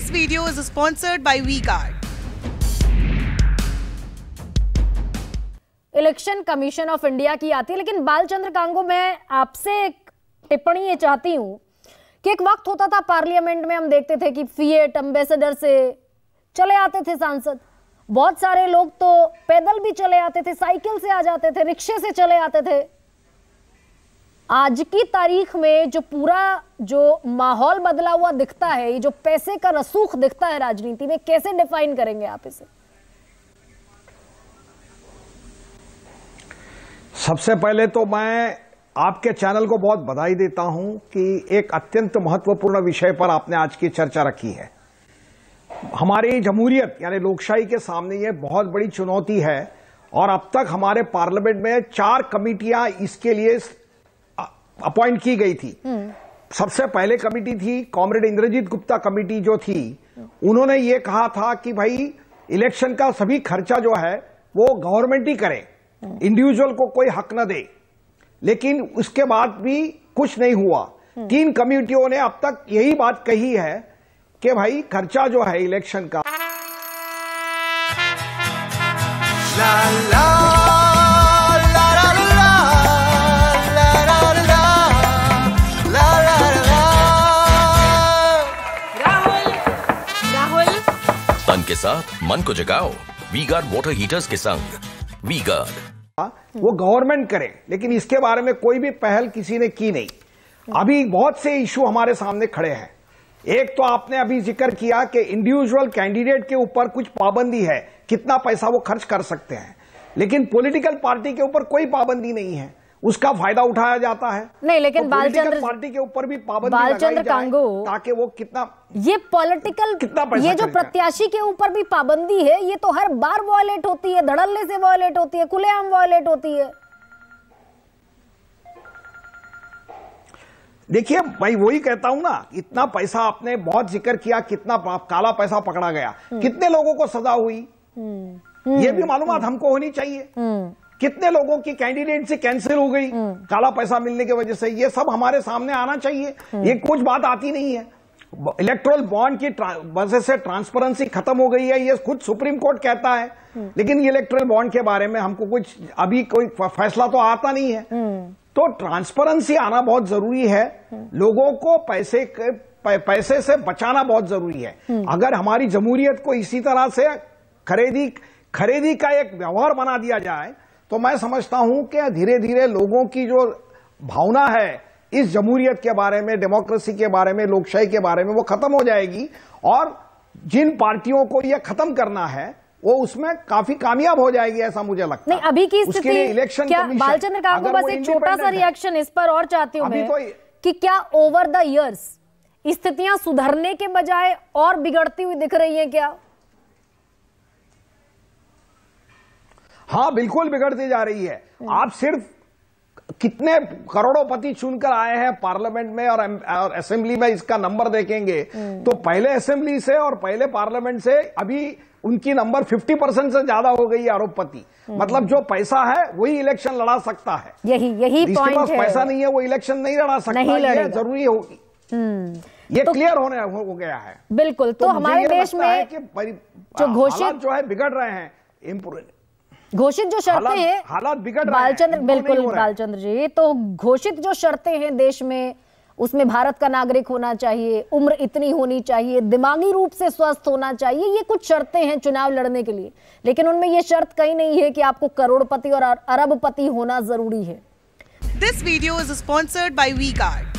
This video is sponsored by V-Guard. Election commission of India की आती है, लेकिन बालचंद्र कांगो, मैं आपसे एक टिप्पणी ये चाहती हूं कि एक वक्त होता था पार्लियामेंट में हम देखते थे कि फिएट एम्बेसडर से चले आते थे सांसद, बहुत सारे लोग तो पैदल भी चले आते थे, साइकिल से आ जाते थे, रिक्शे से चले आते थे। आज की तारीख में जो माहौल बदला हुआ दिखता है, ये जो पैसे का रसूख दिखता है राजनीति में, कैसे डिफाइन करेंगे आप इसे? सबसे पहले तो मैं आपके चैनल को बहुत बधाई देता हूं कि एक अत्यंत महत्वपूर्ण विषय पर आपने आज की चर्चा रखी है। हमारी जमहूरियत यानी लोकशाही के सामने ये बहुत बड़ी चुनौती है और अब तक हमारे पार्लियामेंट में 4 कमिटियां इसके लिए अपॉइंट की गई थी। सबसे पहले कमिटी थी कॉमरेड इंद्रजीत गुप्ता कमिटी जो थी, उन्होंने ये कहा था कि भाई इलेक्शन का सभी खर्चा जो है वो गवर्नमेंट ही करे, इंडिविजुअल को कोई हक न दे। लेकिन उसके बाद भी कुछ नहीं हुआ। 3 कमिटियों ने अब तक यही बात कही है कि भाई खर्चा जो है इलेक्शन का तन के साथ मन को जगाओ वी-गार्ड वाटर हीटर्स के संग। वी-गार्ड वो गवर्नमेंट करे, लेकिन इसके बारे में कोई भी पहल किसी ने की नहीं। अभी बहुत से इश्यू हमारे सामने खड़े हैं। एक तो आपने अभी जिक्र किया कि इंडिविजुअल कैंडिडेट के ऊपर कुछ पाबंदी है, कितना पैसा वो खर्च कर सकते हैं, लेकिन पॉलिटिकल पार्टी के ऊपर कोई पाबंदी नहीं है, उसका फायदा उठाया जाता है। नहीं, लेकिन तो बालचंद्र पार्टी के ऊपर भी पाबंदी लगाई कांगो, ताकि वो कितना ये पॉलिटिकल ये जो प्रत्याशी के ऊपर भी पाबंदी है, ये तो हर बार वायलेट होती है, धड़ल्ले से वायलेट होती है, खुलेआम वायलेट होती है। देखिए भाई, वही कहता हूं ना, इतना पैसा आपने बहुत जिक्र किया, कितना काला पैसा पकड़ा गया, कितने लोगों को सजा हुई, ये भी मालूमात हमको होनी चाहिए। कितने लोगों की कैंडिडेटसी कैंसिल हो गई काला पैसा मिलने की वजह से, ये सब हमारे सामने आना चाहिए। ये कुछ बात आती नहीं है। इलेक्टोरल बॉन्ड की वजह से ट्रांसपेरेंसी खत्म हो गई है, ये खुद सुप्रीम कोर्ट कहता है, लेकिन ये इलेक्टोरल बॉन्ड के बारे में हमको कुछ अभी कोई फैसला तो आता नहीं है। तो ट्रांसपेरेंसी आना बहुत जरूरी है, लोगों को पैसे से बचाना बहुत जरूरी है। अगर हमारी जमहूरियत को इसी तरह से खरीदी का एक व्यवहार बना दिया जाए तो मैं समझता हूं कि धीरे धीरे लोगों की जो भावना है इस जमहूरियत के बारे में, डेमोक्रेसी के बारे में, लोकशाही के बारे में, वो खत्म हो जाएगी और जिन पार्टियों को यह खत्म करना है वो उसमें काफी कामयाब हो जाएगी, ऐसा मुझे लगता है। नहीं, अभी की स्थिति इलेक्शन क्या बालचंद्र कांगो, बस एक छोटा सा रिएक्शन इस पर और चाहती हूं मैं कि क्या ओवर द इयर्स स्थितियां सुधरने के बजाय और बिगड़ती हुई दिख रही हैं क्या? हाँ, बिल्कुल बिगड़ती जा रही है। आप सिर्फ कितने करोड़ोंपति चुनकर आए हैं पार्लियामेंट में और असेंबली में, इसका नंबर देखेंगे तो पहले असेंबली से और पहले पार्लियामेंट से अभी उनकी नंबर 50% से ज्यादा हो गई है आरोपपति। मतलब जो पैसा है वही इलेक्शन लड़ा सकता है, यही पॉइंट है। पैसा नहीं है वो इलेक्शन नहीं लड़ा सकता, ये जरूरी होगी, ये क्लियर हो गया है। बिल्कुल। तो हमारे देश में जो घोषित जो है बिगड़ रहे हैं, घोषित जो शर्तें हैं, हालात बिगड़ रहे बालचंद्र, हैं, बिल्कुल बालचंद्र जी, तो घोषित जो शर्तें हैं देश में, उसमें भारत का नागरिक होना चाहिए, उम्र इतनी होनी चाहिए, दिमागी रूप से स्वस्थ होना चाहिए, ये कुछ शर्तें हैं चुनाव लड़ने के लिए, लेकिन उनमें ये शर्त कहीं नहीं है कि आपको करोड़पति और अरबपति होना जरूरी है। This video is sponsored by V-Guard।